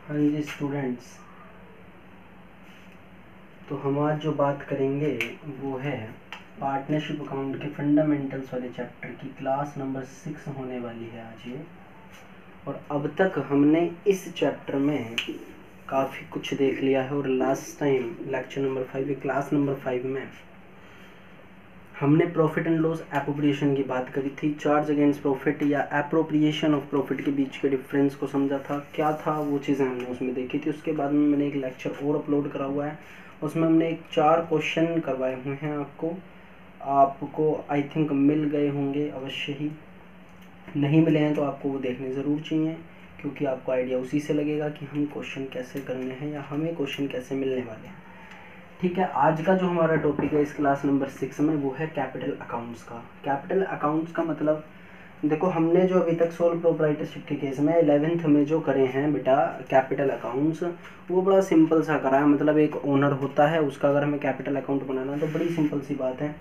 हाँ जी स्टूडेंट्स, तो हम आज जो बात करेंगे वो है पार्टनरशिप अकाउंट के फंडामेंटल्स वाले चैप्टर की क्लास नंबर 6 होने वाली है आज ये। और अब तक हमने इस चैप्टर में काफ़ी कुछ देख लिया है और last time lecture number 5 class number 5 में हमने प्रॉफिट एंड लॉस एप्रोप्रिएशन की बात करी थी। चार्ज अगेंस्ट प्रॉफिट या एप्रोप्रिएशन ऑफ प्रॉफिट के बीच के डिफरेंस को समझा था, क्या था वो चीज़ें हमने उसमें देखी थी। उसके बाद में मैंने एक लेक्चर और अपलोड करा हुआ है, उसमें हमने 4 क्वेश्चन करवाए हुए हैं आपको आई थिंक मिल गए होंगे अवश्य ही। नहीं मिले हैं तो आपको वो देखने ज़रूर चाहिए, क्योंकि आपको आइडिया उसी से लगेगा कि हम क्वेश्चन कैसे करने हैं या हमें क्वेश्चन कैसे मिलने वाले हैं। ठीक है, आज का जो हमारा टॉपिक है इस क्लास नंबर 6 में वो है कैपिटल अकाउंट्स का। कैपिटल अकाउंट्स का मतलब देखो, हमने जो अभी तक सोल प्रोप्राइटरशिप के केस में 11th में जो करे हैं बेटा कैपिटल अकाउंट्स, वो बड़ा सिंपल सा करा है। मतलब एक ओनर होता है, उसका अगर हमें कैपिटल अकाउंट बनाना तो बड़ी सिंपल सी बात है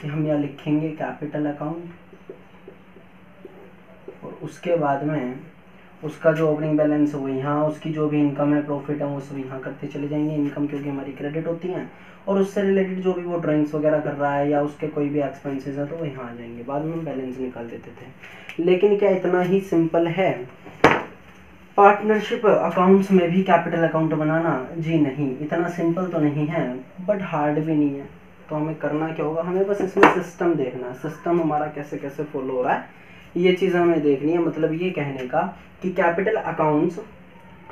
कि हम यहाँ लिखेंगे कैपिटल अकाउंट, और उसके बाद में उसका जो ओपनिंग बैलेंस है वो यहाँ, उसकी जो भी इनकम है प्रॉफिट है वो सब यहाँ करते चले जाएंगे। इनकम क्योंकि हमारी क्रेडिट होती हैं, और उससे रिलेटेड जो भी वो ड्राइंग्स वगैरह कर रहा है या उसके कोई भी एक्सपेंसेस है तो वो यहाँ आ जाएंगे। बाद में हम बैलेंस निकाल देते थे। लेकिन क्या इतना ही सिंपल है पार्टनरशिप अकाउंट्स में भी कैपिटल अकाउंट बनाना? जी नहीं, इतना सिंपल तो नहीं है, बट हार्ड भी नहीं है। तो हमें करना क्या होगा, हमें बस इसमें सिस्टम देखना है, सिस्टम हमारा कैसे कैसे फॉलो हो रहा है ये चीज़ हमें देखनी है। मतलब ये कहने का कि कैपिटल अकाउंट्स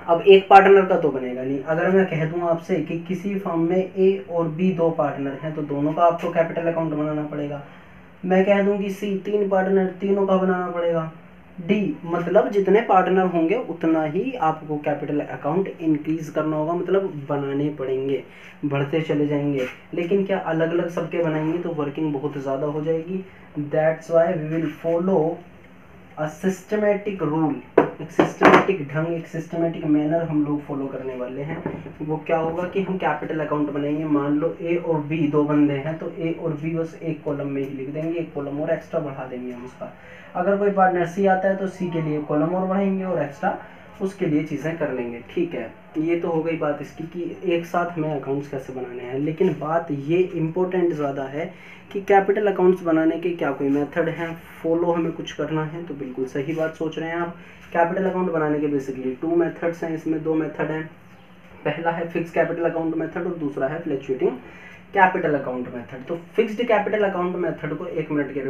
अब एक पार्टनर का तो बनेगा नहीं। अगर मैं कह दूं आपसे कि किसी फर्म में ए और बी 2 पार्टनर हैं तो दोनों का आपको कैपिटल अकाउंट बनाना पड़ेगा। मैं कह दूं कि सी 3 पार्टनर, तीनों का बनाना पड़ेगा। डी मतलब जितने पार्टनर होंगे उतना ही आपको कैपिटल अकाउंट इंक्रीज करना होगा, मतलब बनाने पड़ेंगे, बढ़ते चले जाएंगे। लेकिन क्या अलग अलग सबके बनाएंगे तो वर्किंग बहुत ज़्यादा हो जाएगी। That's why we will follow a systematic rule, एक सिस्टमेटिक ढंग, एक सिस्टमेटिक मैनर हम लोग फॉलो करने वाले हैं। वो क्या होगा कि हम कैपिटल अकाउंट बनाएंगे। मान लो ए और बी 2 बंदे हैं तो ए और बी बस एक कॉलम में ही लिख देंगे, एक कॉलम और एक्स्ट्रा बढ़ा देंगे हम उसका। अगर कोई पार्टनर सी आता है तो सी के लिए कॉलम और बढ़ाएंगे और एक्स्ट्रा उसके लिए चीज़ें कर लेंगे। ठीक है, ये तो हो गई बात इसकी कि एक साथ हमें अकाउंट्स कैसे बनाने हैं। लेकिन बात ये इम्पोर्टेंट ज़्यादा है कि कैपिटल अकाउंट्स बनाने के क्या कोई मेथड हैं, फॉलो हमें कुछ करना है? तो बिल्कुल सही बात सोच रहे हैं आप। कैपिटल अकाउंट बनाने के बेसिकली 2 मेथड्स हैं, इसमें 2 मेथड हैं। पहला है फिक्स कैपिटल अकाउंट मेथड और दूसरा है फ्लक्चुएटिंग कैपिटल अकाउंट मेथड। तो फिक्स्ड कैपिटल अकाउंट मेथड को 1 मिनट के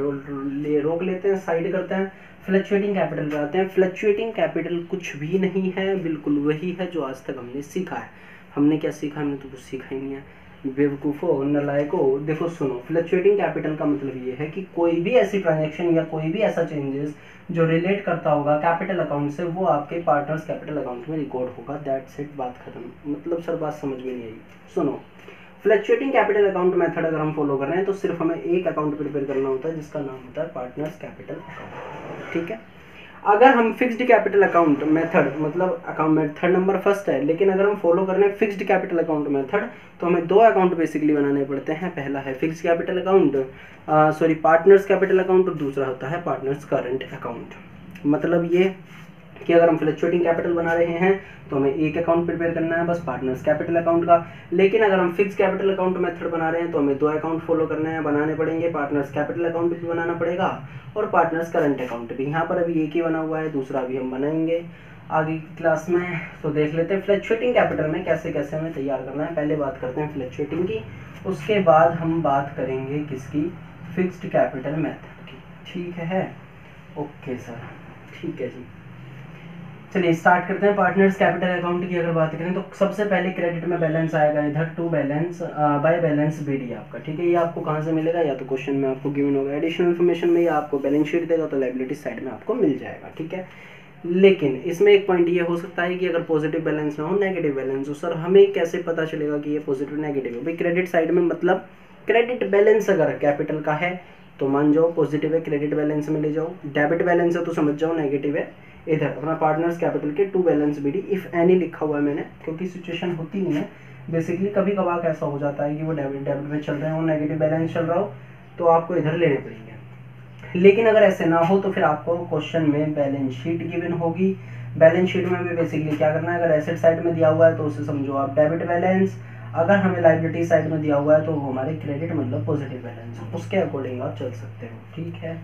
लिए रोक लेते हैं, साइड करते हैं, फ्लक्चुएटिंग कैपिटल पे आते हैं। फ्लक्चुएटिंग कैपिटल कुछ भी नहीं है, बिल्कुल वही है जो आज तक हमने सीखा है। हमने क्या सीखा? हमने तो कुछ सीखा ही नहीं है, बेवकूफ़ो नलायको। देखो सुनो, फ्लक्चुएटिंग कैपिटल का मतलब ये है कि कोई भी ऐसी ट्रांजैक्शन या कोई भी ऐसा चेंजेस जो रिलेट करता होगा कैपिटल अकाउंट से वो आपके पार्टनर्स कैपिटल अकाउंट में रिकॉर्ड होगा। दैट्स इट, बात खत्म। मतलब सर बात समझ में नहीं आई। सुनो, फ्लक्चुएटिंग कैपिटल अकाउंट मेथड अगर हम फॉलो कर रहे हैं तो सिर्फ हमें एक अकाउंट प्रिपेयर करना होता है जिसका नाम होता है पार्टनर्स कैपिटल अकाउंट। ठीक है, अगर हम फिक्स्ड कैपिटल अकाउंट मेथड मतलब अकाउंट मेथड नंबर फर्स्ट है, लेकिन अगर हम फॉलो कर रहे हैं फिक्स्ड कैपिटल अकाउंट मेथड तो हमें 2 अकाउंट बेसिकली बनाने पड़ते हैं। पहला है fixed capital account, partners capital account, और दूसरा होता है पार्टनर्स करंट अकाउंट। मतलब ये कि अगर हम फ्लक्चुएटिंग कैपिटल बना रहे हैं तो हमें एक अकाउंट प्रिपेयर करना है बस पार्टनर्स कैपिटल अकाउंट का। लेकिन अगर हम फिक्स कैपिटल अकाउंट मेथड बना रहे हैं तो हमें 2 अकाउंट फॉलो करने हैं, बनाने पड़ेंगे। पार्टनर्स कैपिटल अकाउंट भी बनाना पड़ेगा और पार्टनर्स करंट अकाउंट भी। यहाँ पर अभी एक ही बना हुआ है, दूसरा भी हम बनाएंगे आगे की क्लास में। तो देख लेते हैं फ्लक्चुएटिंग कैपिटल में कैसे कैसे हमें तैयार करना है। पहले बात करते हैं फ्लक्चुएटिंग की, उसके बाद हम बात करेंगे किसकी? फिक्स्ड कैपिटल मेथड की। ठीक है, ओके सर, ठीक है जी। चलिए स्टार्ट करते हैं। पार्टनर्स कैपिटल अकाउंट की अगर बात करें तो सबसे पहले क्रेडिट में बैलेंस आएगा इधर to balance by balance BD आपका। ठीक है, ये आपको कहाँ से मिलेगा? या तो क्वेश्चन में आपको गिवन होगा एडिशनल इन्फॉर्मेशन में, या आपको बैलेंस शीट देगा तो लायबिलिटी साइड में आपको मिल जाएगा। ठीक है, लेकिन इसमें एक पॉइंट ये हो सकता है कि अगर पॉजिटिव बैलेंस ना हो, नेगेटिव बैलेंस हो। सर हमें कैसे पता चलेगा कि ये पॉजिटिव नेगेटिव है? भाई क्रेडिट साइड में मतलब क्रेडिट बैलेंस अगर कैपिटल का है तो मान जाओ पॉजिटिव है, क्रेडिट बैलेंस में ले जाओ। डेबिट बैलेंस है तो समझ जाओ नेगेटिव है। इधर अपना पार्टनर्स कैपिटल के to balance BD if any लिखा हुआ है मैंने, क्योंकि सिचुएशन होती नहीं है बेसिकली। कभी कभार ऐसा हो जाता है कि वो डेबिट में चल रहे हो, नेगेटिव बैलेंस चल रहा हो, तो आपको इधर लेने पड़ेंगे। लेकिन अगर ऐसे ना हो तो फिर आपको क्वेश्चन में बैलेंस शीट गिवन होगी। बैलेंस शीट में भी बेसिकली क्या करना है, अगर एसेट साइड में दिया हुआ है तो उसे समझो आप डेबिट बैलेंस, अगर हमें लायबिलिटी साइड में दिया हुआ है तो वो हमारे क्रेडिट मतलब पॉजिटिव बैलेंस, उसके अकॉर्डिंग आप चल सकते हो। ठीक है,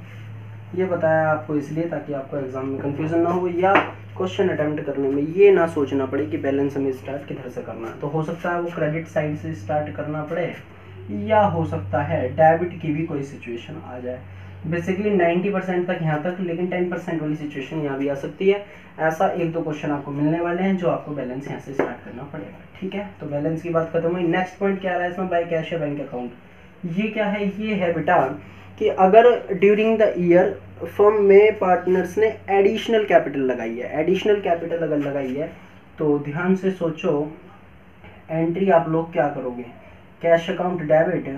ये बताया आपको इसलिए ताकि आपको एग्जाम में कंफ्यूजन ना हो या क्वेश्चन अटेम्प्ट करने में ये ना सोचना पड़े कि बैलेंस हमें स्टार्ट किधर से करना है। तो हो सकता है वो क्रेडिट साइड से स्टार्ट करना पड़े या हो सकता है डेबिट की भी कोई सिचुएशन आ जाए। बेसिकली 90% तक यहाँ तक, लेकिन 10% वाली सिचुएशन यहाँ भी आ सकती है। ऐसा एक दो क्वेश्चन आपको मिलने वाले हैं जो आपको बैलेंस यहाँ से स्टार्ट करना पड़ेगा। ठीक है, तो बैलेंस की बात खत्म हुई। नेक्स्ट पॉइंट क्या रहा है इसमें, बाय कैश या बैंक अकाउंट। ये क्या है, ये है बेटा कि अगर ड्यूरिंग द ईयर फर्म में पार्टनर्स ने एडिशनल कैपिटल लगाई है, एडिशनल कैपिटल अगर लगाई है तो ध्यान से सोचो, एंट्री आप लोग क्या करोगे, cash account debit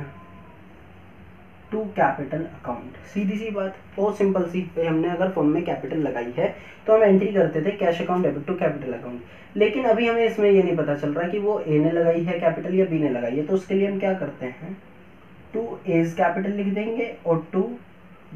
to capital account. सीधी सी बात, बहुत सिंपल सी। हमने अगर फर्म में कैपिटल लगाई है तो हम एंट्री करते थे cash account debit to capital account, लेकिन अभी हमें इसमें ये नहीं पता चल रहा कि वो ए ने लगाई है कैपिटल या बी ने लगाई है। तो उसके लिए हम क्या करते हैं, टू एज कैपिटल लिख देंगे और टू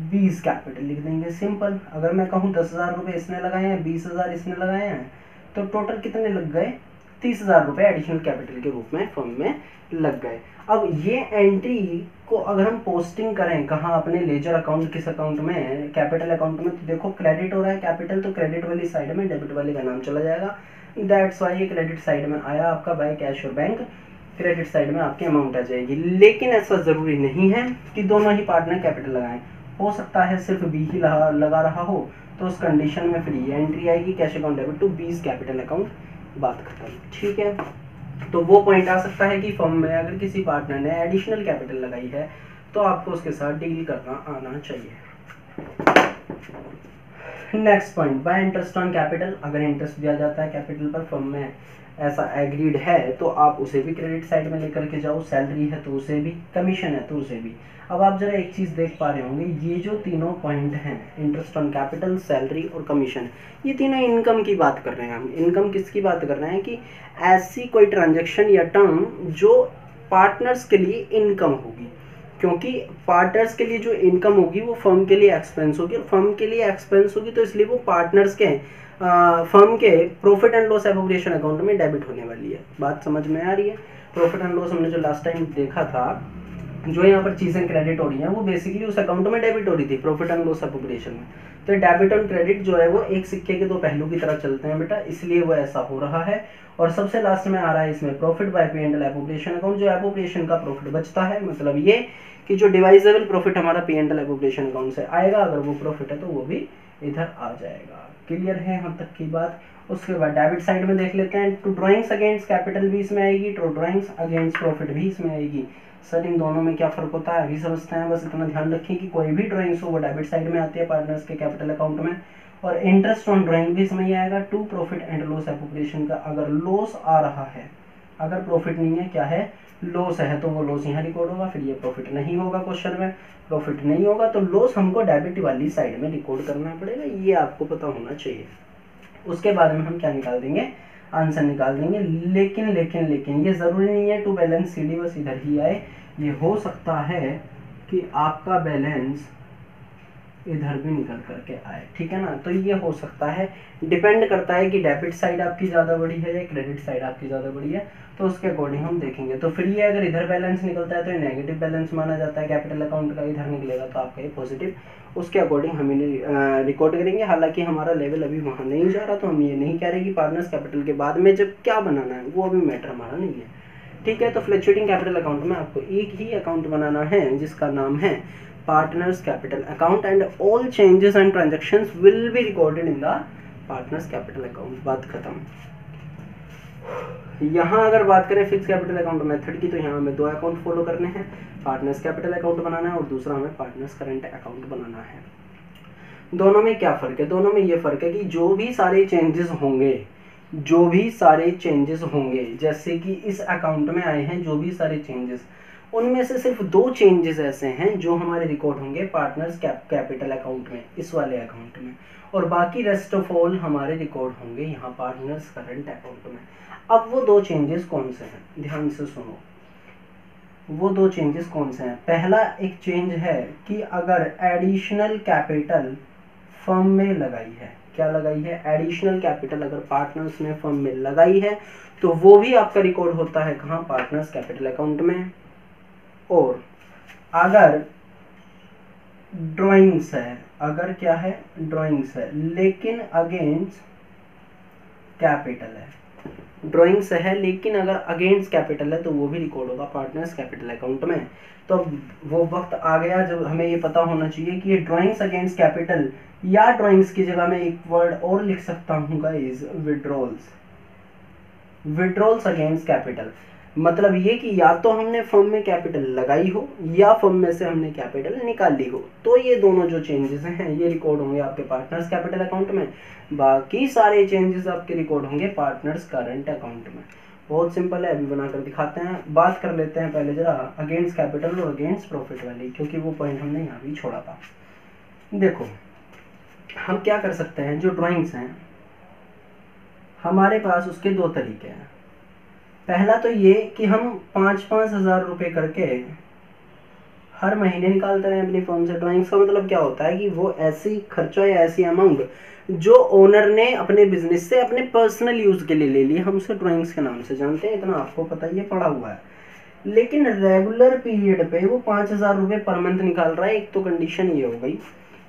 बीस कैपिटल लिख देंगे। सिंपल। अगर मैं कहूँ 10,000 रुपये इसने लगाए हैं, 20,000 इसने लगाए हैं, तो टोटल कितने लग गए, 30,000 रुपये एडिशनल कैपिटल के रूप में फर्म में लग गए। अब ये एंट्री को अगर हम पोस्टिंग करें कहाँ, अपने लेजर अकाउंट, किस अकाउंट में, कैपिटल अकाउंट में, तो देखो क्रेडिट हो रहा है कैपिटल, तो क्रेडिट वाली साइड में डेबिट वाले का नाम चला जाएगा। दैट्स वाई ये क्रेडिट साइड में आया आपका बाय कैश और बैंक, क्रेडिट साइड में आपकी अमाउंट आ जाएगी। लेकिन ऐसा ज़रूरी नहीं है कि दोनों ही पार्टनर कैपिटल लगाएं, हो सकता है सिर्फ बी ही लगा रहा हो, तो उस कंडीशन में फिर ये एंट्री आएगी cash account debit to 20 capital account, बात खत्म। ठीक है, तो वो पॉइंट आ सकता है कि फर्म में अगर किसी पार्टनर ने एडिशनल कैपिटल लगाई है तो आपको उसके साथ डील करना आना चाहिए। Next point, bye interest on capital. अगर इंटरेस्ट दिया जाता है कैपिटल पर, फर्म में ऐसा एग्रीड है तो आप उसे भी क्रेडिट साइड में लेकर के जाओ, सैलरी है तो उसे भी, कमीशन है तो उसे भी। अब आप जरा एक चीज़ देख पा रहे होंगे, ये जो तीनों पॉइंट हैं, इंटरेस्ट ऑन कैपिटल, सैलरी और कमीशन, ये तीनों इनकम की बात कर रहे हैं हम। इनकम किसकी बात कर रहे हैं कि ऐसी कोई ट्रांजैक्शन या टर्म जो पार्टनर्स के लिए इनकम होगी, क्योंकि पार्टनर्स के लिए जो इनकम होगी वो फर्म के लिए एक्सपेंस होगी, और फर्म के लिए एक्सपेंस होगी तो इसलिए वो पार्टनर्स के फर्म के profit and loss appropriation account में डेबिट होने वाली है। बात समझ में आ रही है। प्रॉफिट एंड लॉस हमने जो लास्ट टाइम देखा था, जो यहाँ पर चीज़ें क्रेडिट हो रही हैं वो बेसिकली उस अकाउंट में डेबिट हो रही थी प्रॉफिट एंड लॉस एप्रोप्रिएशन में। तो डेबिट और क्रेडिट जो है वो एक सिक्के के दो पहलू की तरह चलते हैं बेटा, इसलिए वो ऐसा हो रहा है। और सबसे लास्ट में आ रहा है इसमें profit by P and L appropriation account, जो एप्रोप्रिएशन का प्रॉफिट बचता है, मतलब ये कि जो डिवाइजेबल प्रॉफिट हमारा P and L appropriation account से आएगा, अगर वो प्रॉफिट है तो वो भी इधर आ जाएगा। क्लियर है यहाँ तक की बात। उसके बाद डेबिट साइड में देख लेते हैं, टू ड्राइंग्स अगेंस्ट कैपिटल भी इसमें आएगी, टू ड्राइंग्स अगेंस्ट प्रॉफिट भी इसमें आएगी। सर इन दोनों में क्या फ़र्क होता है अभी समझते हैं। बस इतना ध्यान रखें कि कोई भी ड्राइंग्स हो वो डेबिट साइड में आती है पार्टनर्स के कैपिटल अकाउंट में, और इंटरेस्ट ऑन ड्राइंग भी इसमें ही आएगा to profit and loss appropriation का। अगर लॉस आ रहा है, अगर प्रॉफिट नहीं है, क्या है, लॉस है, तो वो लॉस यहाँ रिकॉर्ड होगा, फिर ये प्रॉफिट नहीं होगा। क्वेश्चन में प्रॉफिट नहीं होगा तो लॉस हमको डेबिट वाली साइड में रिकॉर्ड करना पड़ेगा, ये आपको पता होना चाहिए। उसके बाद में हम क्या निकाल देंगे, आंसर निकाल देंगे। लेकिन लेकिन लेकिन ये ज़रूरी नहीं है टू बैलेंस सी डी बस इधर ही आए, ये हो सकता है कि आपका बैलेंस इधर भी निकल करके आए, ठीक है ना। तो ये हो सकता है, डिपेंड करता है कि डेबिट साइड आपकी ज़्यादा बड़ी है या क्रेडिट साइड आपकी ज़्यादा बड़ी है, तो उसके अकॉर्डिंग हम देखेंगे। तो फिर ये अगर इधर बैलेंस निकलता है तो ये नेगेटिव बैलेंस माना जाता है कैपिटल अकाउंट का, इधर निकलेगा तो आपका ये पॉजिटिव, उसके अकॉर्डिंग हम इन्हें रिकॉर्ड करेंगे। हालांकि हमारा लेवल अभी वहाँ नहीं जा रहा, तो हम ये नहीं कह रहे कि पार्टनर्स कैपिटल के बाद में जब क्या बनाना है वो अभी मैटर हमारा नहीं है, ठीक है। तो फ्लक्चुएटिंग कैपिटल अकाउंट में आपको एक ही अकाउंट बनाना है जिसका नाम है partners capital account, and all changes and transactions will be recorded in the partners capital account. बात खत्म। यहाँ अगर बात करें फिक्स कैपिटल अकाउंट मेथड की, तो यहाँ हमें दो अकाउंट फॉलो करने हैं, पार्टनर्स कैपिटल अकाउंट बनाना है और दूसरा हमें पार्टनर्स करंट अकाउंट बनाना है। दोनों में क्या फ़र्क है, दोनों में ये फ़र्क है कि जो भी सारे चेंजेस होंगे, जो भी सारे चेंजेस होंगे, जैसे कि इस अकाउंट में आए हैं जो भी सारे चेंजेस, उनमें से सिर्फ दो चेंजेस ऐसे हैं जो हमारे रिकॉर्ड होंगे पार्टनर्स कैपिटल अकाउंट में, इस वाले अकाउंट में, और बाकी रेस्ट ऑफ ऑल हमारे रिकॉर्ड होंगे यहाँ पार्टनर्स करंट अकाउंट में। अब वो दो चेंजेस कौन से हैं, ध्यान से सुनो। वो दो चेंजेस कौन से हैं? पहला एक चेंज है कि अगर एडिशनल कैपिटल फर्म में लगाई है, क्या लगाई है? एडिशनल कैपिटल अगर पार्टनर्स ने फर्म में लगाई है तो वो भी आपका रिकॉर्ड होता है कहाँ? पार्टनर्स कैपिटल अकाउंट में। और अगर ड्राइंग्स है, अगर क्या है? ड्राइंग्स है लेकिन अगेंस्ट कैपिटल है, ड्राइंग्स है लेकिन अगर अगेंस्ट कैपिटल है तो वो भी रिकॉर्ड होगा पार्टनर्स कैपिटल अकाउंट में। तो वो वक्त आ गया जब हमें ये पता होना चाहिए कि ये ड्राइंग्स अगेंस्ट कैपिटल, या ड्राइंग्स की जगह मैं एक वर्ड और लिख सकता हूँ guys, withdrawals. Withdrawals against capital मतलब ये कि या तो हमने फर्म में कैपिटल लगाई हो या फर्म में से हमने कैपिटल निकाल ली हो, तो ये दोनों जो चेंजेस हैं ये रिकॉर्ड होंगे आपके पार्टनर्स कैपिटल अकाउंट में। बाकी सारे चेंजेस आपके रिकॉर्ड होंगे पार्टनर्स करंट अकाउंट में। बहुत सिंपल है, अभी बनाकर दिखाते हैं। बात कर लेते हैं पहले जरा अगेंस्ट कैपिटल और अगेंस्ट प्रॉफिट वाली, क्योंकि वो पॉइंट हमने यहाँ भी छोड़ा था। देखो हम क्या कर सकते हैं, जो ड्राइंग्स हैं हमारे पास उसके दो तरीके हैं। पहला तो ये कि हम 5-5 हज़ार रुपये करके हर महीने निकालते रहे अपनी फर्म से। ड्राइंग्स का मतलब क्या होता है कि वो ऐसी खर्चा या ऐसी अमाउंट जो ओनर ने अपने बिजनेस से अपने पर्सनल यूज के लिए ले ली, हम उसे ड्राइंग्स के नाम से जानते हैं, इतना आपको पता ही है, पड़ा हुआ है। लेकिन रेगुलर पीरियड पे वो 5,000 रुपये पर मंथ निकाल रहा है, एक तो कंडीशन ये हो गई।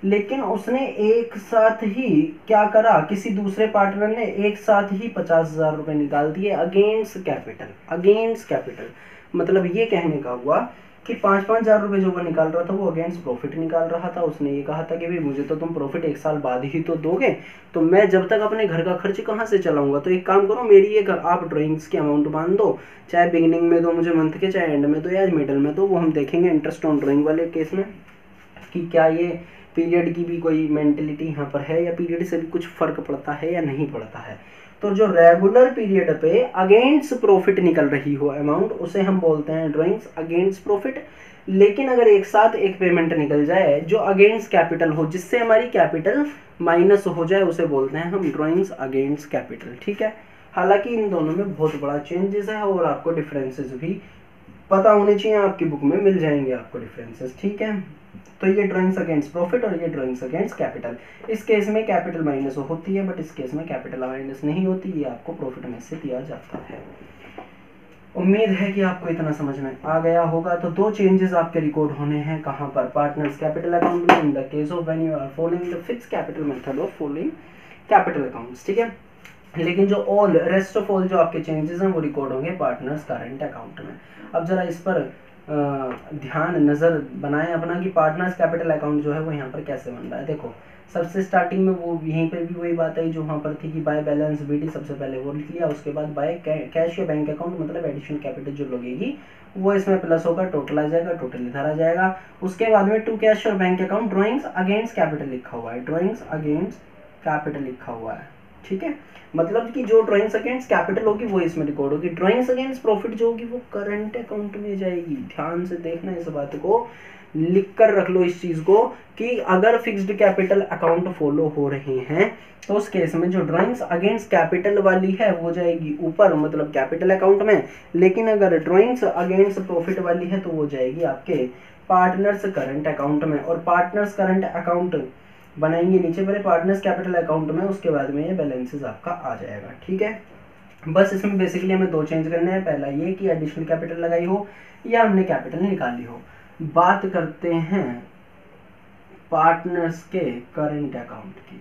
लेकिन उसने एक साथ ही क्या करा, किसी दूसरे पार्टनर ने एक साथ ही 50,000 रुपये निकाल दिए अगेंस्ट कैपिटल। अगेंस्ट कैपिटल मतलब ये कहने का हुआ कि 5-5 हज़ार रुपये जो वो निकाल रहा था वो अगेंस्ट प्रॉफिट निकाल रहा था। उसने ये कहा था कि भाई मुझे तो तुम प्रॉफिट 1 साल बाद ही तो दोगे, तो मैं जब तक अपने घर का खर्च कहाँ से चलाऊंगा, तो एक काम करो मेरी ये आप ड्राइंग्स की अमाउंट बांध दो, चाहे बिगिनिंग में दो मुझे मंथ के, चाहे एंड में दो या मिडल में दो, वो हम देखेंगे इंटरेस्ट ऑन ड्राइंग वाले केस में कि क्या ये पीरियड की भी कोई मेंटेलिटी यहाँ पर है या पीरियड से भी कुछ फर्क पड़ता है या नहीं पड़ता है। तो जो रेगुलर पीरियड पे अगेंस्ट प्रॉफिट निकल रही हो अमाउंट, उसे हम बोलते हैं ड्राइंग्स अगेंस्ट प्रॉफिट। लेकिन अगर एक साथ एक पेमेंट निकल जाए जो अगेंस्ट कैपिटल हो, जिससे हमारी कैपिटल माइनस हो जाए, उसे बोलते हैं हम ड्राइंग्स अगेंस्ट कैपिटल। ठीक है, हालांकि इन दोनों में बहुत बड़ा चेंजेस है और आपको डिफरेंसेस भी पता होने चाहिए, आपकी बुक में मिल जाएंगे आपको डिफरेंसेस। ठीक है, तो ये ड्राइंग्स अगेंस्ट प्रॉफिट और ये ड्राइंग्स अगेंस्ट कैपिटल। इस केस में कैपिटल माइनस होती है, बट इस केस में कैपिटल माइनस नहीं होती, ये आपको प्रॉफिट में से दिया जाता है। उम्मीद है कि आपको इतना समझ में आ गया होगा। तो दो चेंजेस आपके रिकॉर्ड होने हैं, कहाँ पर? पार्टनर्स कैपिटल अकाउंट में, in the case of when you are following the fixed capital method of following capital accounts. ठीक है, लेकिन जो ऑल रेस्ट ऑफ ऑल जो आपके चेंजेस हैं वो रिकॉर्ड होंगे पार्टनर्स करंट अकाउंट में। अब जरा इस पर ध्यान नज़र बनाएं अपना कि पार्टनर्स कैपिटल अकाउंट जो है वो यहाँ पर कैसे बन रहा है। देखो सबसे स्टार्टिंग में वो यहीं पर भी वही बात आई जो वहाँ पर थी कि बाय बैलेंस बीडी, सबसे पहले वो लिख लिया, उसके बाद बाय कैश या बैंक अकाउंट मतलब एडिशनल कैपिटल जो लगेगी वो इसमें प्लस होगा, टोटल आ जाएगा, टोटल इधर आ जाएगा। उसके बाद में टू कैश और bank account drawings against capital लिखा हुआ है, ड्राइंग्स अगेंस्ट कैपिटल लिखा हुआ है। ठीक है, मतलब कि जो ड्राइंग्स अगेंस्ट कैपिटल होगी वो इसमें रिकॉर्ड होगी, ड्राइंग्स अगेंस्ट प्रॉफिट जो होगी वो करंट अकाउंट में जाएगी। ध्यान से देखना इस बात को, लिख कर रख लो इस चीज को कि अगर फिक्स्ड कैपिटल अकाउंट फॉलो हो रहे हैं तो उस केस में जो ड्राइंग्स अगेंस्ट कैपिटल वाली है वो जाएगी ऊपर, मतलब कैपिटल अकाउंट में। लेकिन अगर ड्राइंग्स अगेंस्ट प्रॉफिट वाली है तो वो जाएगी आपके पार्टनर्स करंट अकाउंट में। और पार्टनर्स करंट अकाउंट बनाएंगे नीचे पहले पार्टनर्स कैपिटल अकाउंट में, उसके बाद में ये बैलेंसेस आपका आ जाएगा। ठीक है, बस इसमें बेसिकली हमें दो चेंज करने हैं, पहला ये कि एडिशनल कैपिटल लगाई हो या हमने कैपिटल निकाली हो। बात करते हैं पार्टनर्स के करंट अकाउंट की,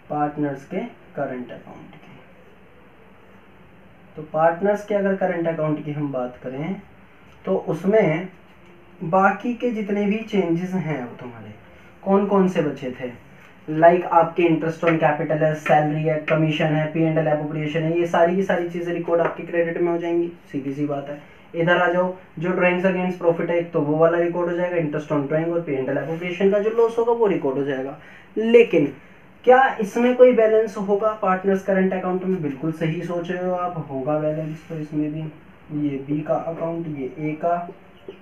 पार्टनर्स के करंट अकाउंट की। तो पार्टनर्स के अगर करंट अकाउंट की हम बात करें तो उसमें बाकी के जितने भी चेंजेस हैं वो तुम्हारे कौन कौन से बचे थे, लाइक आपके इंटरेस्ट ऑन कैपिटल है, सैलरी है, कमीशन है, P&L एप्रोप्रिएशन है, ये सारी की सारी चीजें रिकॉर्ड आपके क्रेडिट में हो जाएंगी, सीधी सी बात है। इधर आ जाओ, जो ड्राइंग्स अगेंस्ट प्रॉफिट है एक तो वो वाला रिकॉर्ड हो जाएगा, इंटरेस्ट ऑन ड्राइंग और P&L एप्रोप्रिएशन का जो लॉस होगा वो रिकॉर्ड हो जाएगा। लेकिन क्या इसमें कोई बैलेंस होगा पार्टनर्स करंट अकाउंट में? बिल्कुल सही सोच रहे हो आप, होगा बैलेंस। तो इसमें भी ये बी का अकाउंट, ये ए का,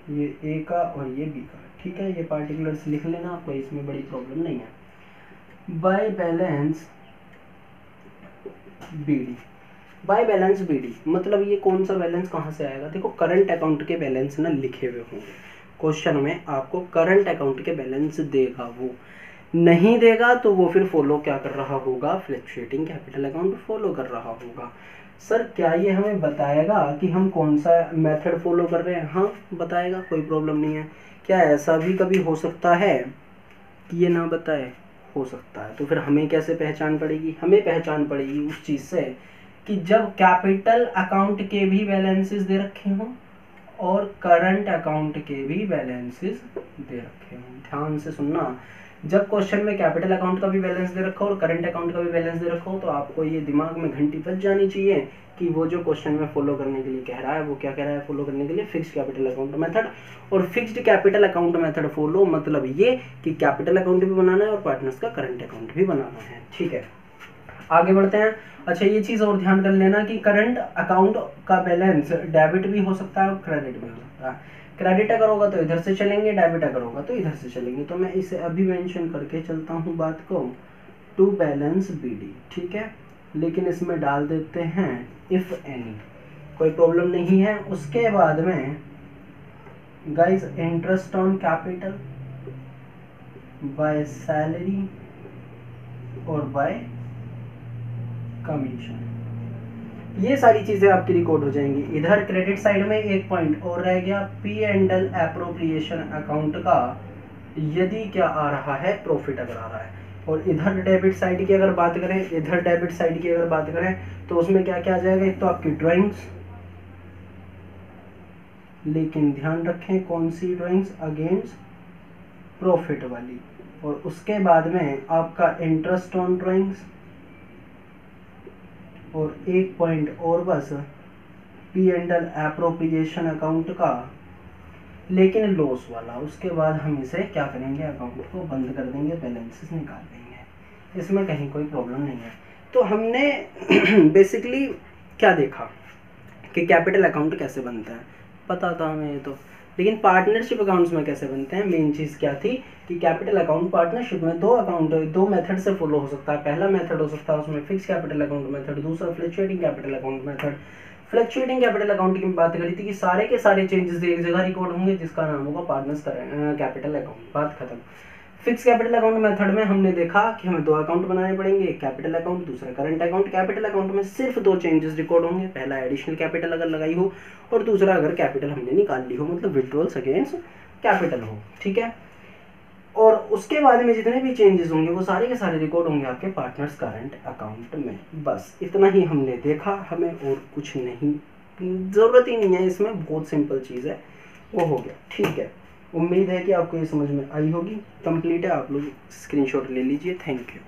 ये ए का और ये बी का। ठीक है, ये पार्टिकुलर्स लिख लेना, कोई इसमें बड़ी प्रॉब्लम नहीं है। By balance BD, by balance BD, मतलब ये कौन सा बैलेंस कहाँ से आएगा? देखो करंट अकाउंट के बैलेंस ना लिखे हुए होंगे क्वेश्चन में, आपको करंट अकाउंट के बैलेंस देगा, वो नहीं देगा तो वो फिर फॉलो क्या कर रहा होगा? फ्लक्चुएटिंग कैपिटल अकाउंट फॉलो कर रहा होगा। सर क्या ये हमें बताएगा कि हम कौन सा मेथड फॉलो कर रहे हैं? हाँ बताएगा, कोई प्रॉब्लम नहीं है। क्या ऐसा भी कभी हो सकता है कि ये ना बताए? हो सकता है। तो फिर हमें कैसे पहचान पड़ेगी? हमें पहचान पड़ेगी उस चीज़ से कि जब कैपिटल अकाउंट के भी बैलेंसेस दे रखे हों और करंट अकाउंट के भी बैलेंसेस दे रखे हों। ध्यान से सुनना, जब क्वेश्चन में कैपिटल अकाउंट का भी बैलेंस दे रखा हो और करंट अकाउंट का भी बैलेंस दे रखा हो तो आपको ये दिमाग में घंटी बज जानी चाहिए कि वो जो क्वेश्चन में फॉलो करने के लिए कह रहा है वो क्या कह रहा है? फॉलो करने के लिए फिक्स्ड कैपिटल अकाउंट मेथड। और fixed capital account method follow मतलब ये कि कैपिटल अकाउंट भी बनाना है और पार्टनर्स का करंट अकाउंट भी बनाना है। ठीक है, आगे बढ़ते हैं। अच्छा ये चीज़ और ध्यान कर लेना कि करंट अकाउंट का बैलेंस डेबिट भी हो सकता है और क्रेडिट भी हो सकता है। क्रेडिट अगर होगा तो इधर से चलेंगे, डेबिट अगर होगा तो इधर से चलेंगे। तो मैं इसे अभी मेंशन करके चलता हूँ बात को, टू बैलेंस बीडी। ठीक है, लेकिन इसमें डाल देते हैं इफ एनी, कोई प्रॉब्लम नहीं है। उसके बाद में guys interest on capital by salary और बाय कमीशन, ये सारी चीजें आपकी रिकॉर्ड हो जाएंगी। इधर क्रेडिट साइड में एक पॉइंट और रह गया, P and L appropriation account का यदि क्या आ रहा है? प्रॉफिट अगर आ रहा है। और इधर डेबिट साइड की अगर बात करें, इधर डेबिट साइड की अगर बात करें तो उसमें क्या क्या आ जाएगा? एक तो आपकी ड्राइंग्स, लेकिन ध्यान रखें कौन सी ड्राइंग्स? अगेंस्ट प्रॉफिट वाली। और उसके बाद में आपका इंटरेस्ट ऑन ड्राइंग्स और एक पॉइंट और बस P and L appropriation account का, लेकिन लॉस वाला। उसके बाद हम इसे क्या करेंगे? अकाउंट को बंद कर देंगे, बैलेंसेस निकाल देंगे, इसमें कहीं कोई प्रॉब्लम नहीं है। तो हमने बेसिकली क्या देखा कि कैपिटल अकाउंट कैसे बनता है, पता था हमें ये तो, लेकिन पार्टनरशिप अकाउंट्स में कैसे बनते हैं? मेन चीज़ क्या थी कि कैपिटल अकाउंट पार्टनरशिप में दो मेथड से फॉलो हो सकता है। पहला मेथड हो सकता है उसमें फिक्स कैपिटल अकाउंट मेथड, दूसरा fluctuating capital account method. Fluctuating capital account की बात करी थी कि सारे के सारे चेंजेस एक जगह रिकॉर्ड होंगे जिसका नाम होगा पार्टनर्स कैपिटल अकाउंट, बात खत्म। फिक्स कैपिटल अकाउंट मेथड में हमने देखा कि हमें दो अकाउंट बनाने पड़ेंगे, एक कैपिटल अकाउंट दूसरा करंट अकाउंट। कैपिटल अकाउंट में सिर्फ दो चेंजेस रिकॉर्ड होंगे, पहला एडिशनल कैपिटल अगर लगाई हो और दूसरा अगर कैपिटल हमने निकाल ली हो, मतलब विड्रॉल्स अगेंस्ट कैपिटल हो। ठीक है, और उसके बाद में जितने भी चेंजेस होंगे वो सारे के सारे रिकॉर्ड होंगे आपके पार्टनर्स करंट अकाउंट में। बस इतना ही हमने देखा, हमें और कुछ नहीं, ज़रूरत ही नहीं है इसमें, बहुत सिंपल चीज़ है, वो हो गया। ठीक है, उम्मीद है कि आपको ये समझ में आई होगी। कंप्लीट है, आप लोग स्क्रीनशॉट ले लीजिए। Thank you.